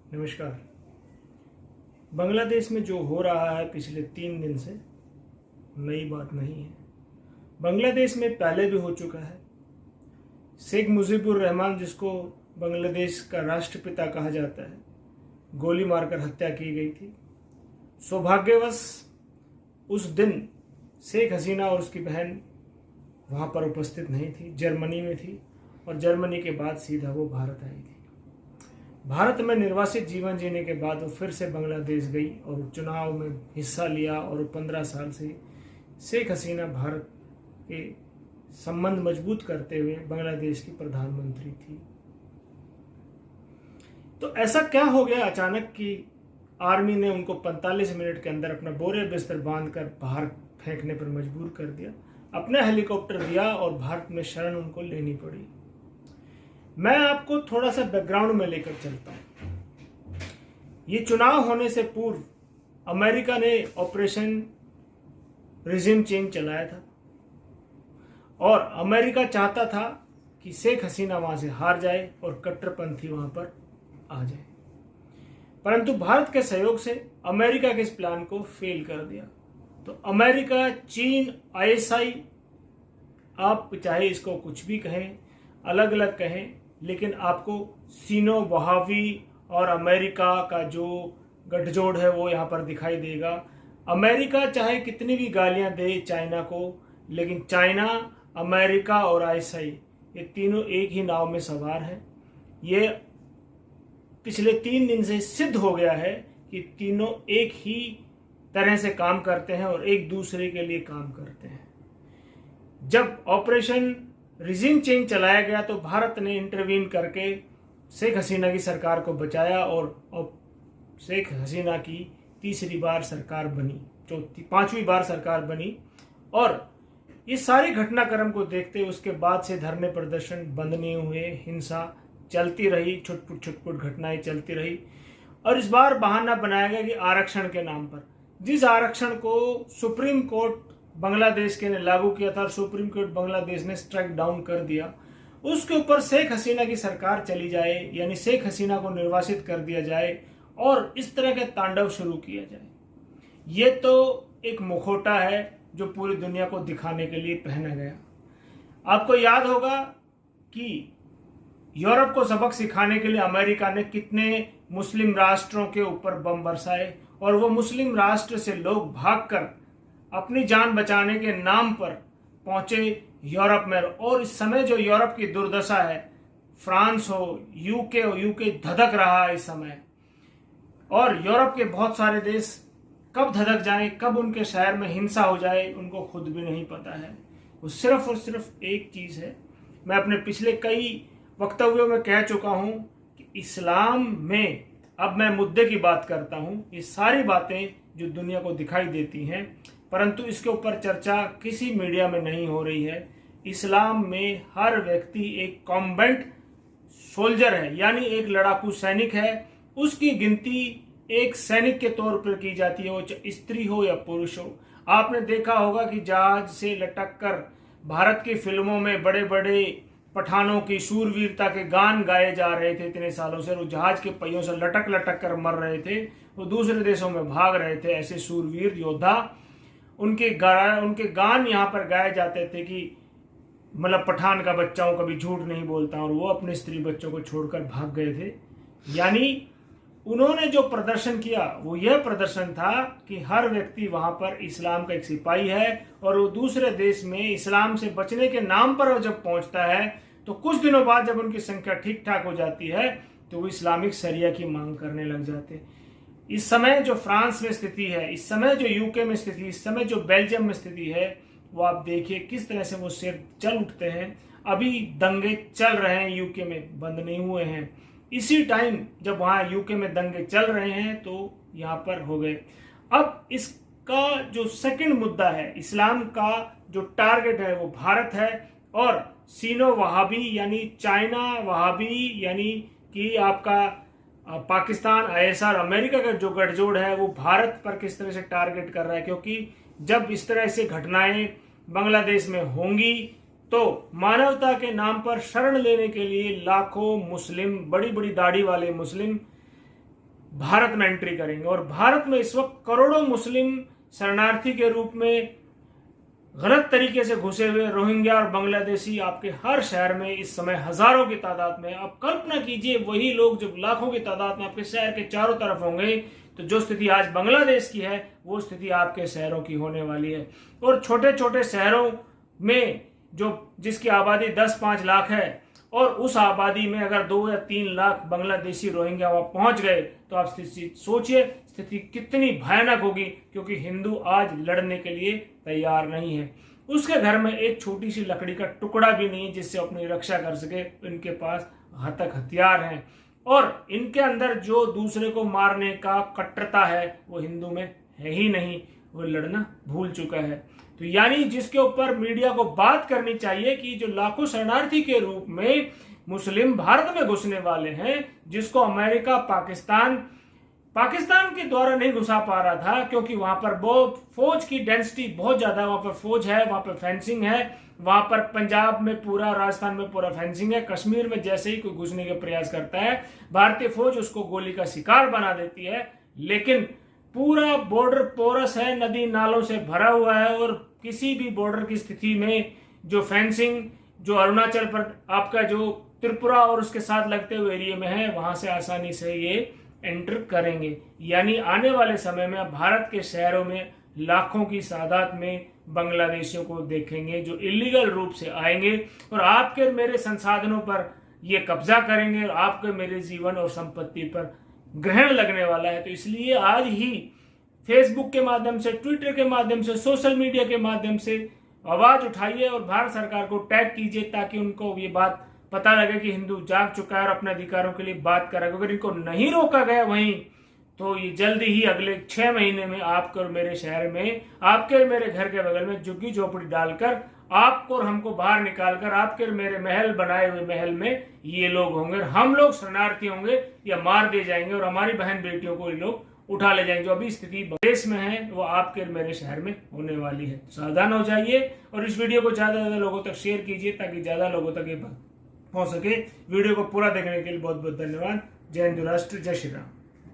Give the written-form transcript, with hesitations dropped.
नमस्कार। बांग्लादेश में जो हो रहा है पिछले 3 दिन से नई बात नहीं है। बांग्लादेश में पहले भी हो चुका है। शेख मुजीबुर रहमान, जिसको बांग्लादेश का राष्ट्रपिता कहा जाता है, गोली मारकर हत्या की गई थी। सौभाग्यवश उस दिन शेख हसीना और उसकी बहन वहाँ पर उपस्थित नहीं थी, जर्मनी में थी, और जर्मनी के बाद सीधा वो भारत आई थी। भारत में निर्वासित जीवन जीने के बाद वो फिर से बांग्लादेश गई और चुनाव में हिस्सा लिया, और 15 साल से शेख हसीना भारत के संबंध मजबूत करते हुए बांग्लादेश की प्रधानमंत्री थी। तो ऐसा क्या हो गया अचानक कि आर्मी ने उनको 45 मिनट के अंदर अपना बोरे बिस्तर बांधकर बाहर फेंकने पर मजबूर कर दिया, अपने हेलीकॉप्टर दिया और भारत में शरण उनको लेनी पड़ी। मैं आपको थोड़ा सा बैकग्राउंड में लेकर चलता हूं। ये चुनाव होने से पूर्व अमेरिका ने ऑपरेशन रिजिम चेंज चलाया था, और अमेरिका चाहता था कि शेख हसीना वहां से हार जाए और कट्टरपंथी वहां पर आ जाए। परंतु भारत के सहयोग से अमेरिका के इस प्लान को फेल कर दिया। तो अमेरिका, चीन, आईएसआई, आप चाहे इसको कुछ भी कहें, अलग अलग कहें, लेकिन आपको सीनो वहावी और अमेरिका का जो गठजोड़ है वो यहाँ पर दिखाई देगा। अमेरिका चाहे कितनी भी गालियां दे चाइना को, लेकिन चाइना, अमेरिका और आईएसआई ये तीनों एक ही नाव में सवार हैं। ये पिछले 3 दिन से सिद्ध हो गया है कि तीनों एक ही तरह से काम करते हैं और एक दूसरे के लिए काम करते हैं। जब ऑपरेशन रिजिम चेंज चलाया गया तो भारत ने इंटरवीन करके शेख हसीना की सरकार को बचाया, और शेख हसीना की तीसरी बार सरकार बनी, 5वीं बार सरकार बनी। और इस सारी घटनाक्रम को देखते उसके बाद से धरने प्रदर्शन बंद नहीं हुए, हिंसा चलती रही, छुटपुट घटनाएं चलती रही। और इस बार बहाना बनाया गया कि आरक्षण के नाम पर, जिस आरक्षण को सुप्रीम कोर्ट बांग्लादेश के ने लागू किया था और सुप्रीम कोर्ट बांग्लादेश ने स्ट्राइक डाउन कर दिया, उसके ऊपर शेख हसीना की सरकार चली जाए, यानी शेख हसीना को निर्वासित कर दिया जाए और इस तरह के तांडव शुरू किया जाए। ये तो एक मुखौटा है जो पूरी दुनिया को दिखाने के लिए पहना गया। आपको याद होगा कि यूरोप को सबक सिखाने के लिए अमेरिका ने कितने मुस्लिम राष्ट्रों के ऊपर बम बरसाए, और वो मुस्लिम राष्ट्र से लोग भागकर अपनी जान बचाने के नाम पर पहुंचे यूरोप में। और इस समय जो यूरोप की दुर्दशा है, फ्रांस हो, यूके हो, यूके धधक रहा है इस समय, और यूरोप के बहुत सारे देश कब धधक जाएं, कब उनके शहर में हिंसा हो जाए, उनको खुद भी नहीं पता है। वो सिर्फ और सिर्फ एक चीज है। मैं अपने पिछले कई वक्तव्यों में कह चुका हूं कि इस्लाम में, अब मैं मुद्दे की बात करता हूं, ये सारी बातें जो दुनिया को दिखाई देती हैं, परंतु इसके ऊपर चर्चा किसी मीडिया में नहीं हो रही है। इस्लाम में हर व्यक्ति एक कॉम्बैट सोल्जर है, यानी एक लड़ाकू सैनिक है। उसकी गिनती एक सैनिक के तौर पर की जाती है, वो स्त्री हो या पुरुष हो। आपने देखा होगा कि जहाज से लटक कर भारत की फिल्मों में बड़े बड़े पठानों की शूरवीरता के गान गाए जा रहे थे इतने सालों से। वो जहाज के पहियों से लटक लटक कर मर रहे थे, वो दूसरे देशों में भाग रहे थे, ऐसे शूरवीर योद्धा। उनके गान यहाँ पर गाए जाते थे कि मतलब पठान का बच्चा हूं, कभी झूठ नहीं बोलता, और वो अपने स्त्री बच्चों को छोड़कर भाग गए थे। यानी उन्होंने जो प्रदर्शन किया वो यह प्रदर्शन था कि हर व्यक्ति वहां पर इस्लाम का एक सिपाही है, और वो दूसरे देश में इस्लाम से बचने के नाम पर जब पहुंचता है तो कुछ दिनों बाद जब उनकी संख्या ठीक ठाक हो जाती है तो वो इस्लामिक शरिया की मांग करने लग जाते हैं। इस समय जो फ्रांस में स्थिति है, इस समय जो यूके में स्थिति, इस समय जो बेल्जियम में स्थिति है, वो आप देखिए किस तरह से वो शेर चल उठते हैं। अभी दंगे चल रहे हैं यूके में, बंद नहीं हुए हैं। इसी टाइम जब वहां यूके में दंगे चल रहे हैं तो यहाँ पर हो गए। अब इसका जो सेकंड मुद्दा है, इस्लाम का जो टारगेट है वो भारत है, और सीनो वहाबी यानी चाइना वहाबी, यानी कि आपका पाकिस्तान, आईएसआर, अमेरिका का जो गठजोड़ है वो भारत पर किस तरह से टारगेट कर रहा है। क्योंकि जब इस तरह से घटनाएं बांग्लादेश में होंगी तो मानवता के नाम पर शरण लेने के लिए लाखों मुस्लिम, बड़ी बड़ी दाढ़ी वाले मुस्लिम भारत में एंट्री करेंगे। और भारत में इस वक्त करोड़ों मुस्लिम शरणार्थी के रूप में गलत तरीके से घुसे हुए रोहिंग्या और बांग्लादेशी आपके हर शहर में इस समय हजारों की तादाद में। अब कल्पना कीजिए वही लोग जब लाखों की तादाद में आपके शहर के चारों तरफ होंगे तो जो स्थिति आज बांग्लादेश की है वो स्थिति आपके शहरों की होने वाली है। और छोटे छोटे शहरों में जिसकी आबादी 10-5 लाख है और उस आबादी में अगर 2 या 3 लाख बांग्लादेशी रोहिंग्या वहां पहुंच गए तो आप सोचिए स्थिति कितनी भयानक होगी, क्योंकि हिंदू आज लड़ने के लिए तैयार नहीं है। उसके घर में एक छोटी सी लकड़ी का टुकड़ा भी नहीं जिससे अपनी रक्षा कर सके। इनके पास घातक हथियार हैं और इनके अंदर जो दूसरे को मारने का कट्टरता है वो हिंदू में है ही नहीं, वो लड़ना भूल चुका है। तो यानी जिसके ऊपर मीडिया को बात करनी चाहिए कि जो लाखों शरणार्थी के रूप में मुस्लिम भारत में घुसने वाले हैं, जिसको अमेरिका पाकिस्तान के द्वारा नहीं घुसा पा रहा था क्योंकि वहां पर फौज की डेंसिटी बहुत ज्यादा है, वहां पर फौज है, वहां पर फेंसिंग है, वहां पर पंजाब में पूरा, राजस्थान में पूरा फेंसिंग है। कश्मीर में जैसे ही कोई घुसने के प्रयास करता है भारतीय फौज उसको गोली का शिकार बना देती है। लेकिन पूरा बॉर्डर पोरस है, नदी नालों से भरा हुआ है और किसी भी बॉर्डर की स्थिति में जो फेंसिंग जो अरुणाचल पर आपका जो त्रिपुरा और उसके साथ लगते हुए एरिया में है वहां से आसानी से ये एंटर करेंगे। यानी आने वाले समय में भारत के शहरों में लाखों की तादाद में बांग्लादेशियों को देखेंगे जो इलीगल रूप से आएंगे और आपके मेरे संसाधनों पर ये कब्जा करेंगे और आपके मेरे जीवन और संपत्ति पर ग्रहण लगने वाला है। तो इसलिए आज ही फेसबुक के माध्यम से, ट्विटर के माध्यम से, सोशल मीडिया के माध्यम से आवाज उठाइए और भारत सरकार को टैग कीजिए ताकि उनको ये बात पता लगे कि हिंदू जाग चुका है और अपने अधिकारों के लिए बात करेगा। अगर इनको नहीं रोका गया वहीं तो ये जल्दी ही अगले 6 महीने में आपको और मेरे शहर में, आपके और मेरे घर के बगल में झुग्गी झोपड़ी डालकर आपको और हमको बाहर निकालकर आपके और मेरे महल बनाए हुए महल में ये लोग होंगे, हम लोग शरणार्थी होंगे या मार दिए जाएंगे और हमारी बहन बेटियों को ये लोग उठा ले जाएंगे। जो अभी स्थिति देश में है वो आपके और मेरे शहर में होने वाली है। सावधान हो जाइए और इस वीडियो को ज्यादा से ज्यादा लोगों तक शेयर कीजिए ताकि ज्यादा लोगों तक ये पहुंच सके। वीडियो को पूरा देखने के लिए बहुत बहुत धन्यवाद। जय हिंद, राष्ट्र, जय श्री राम।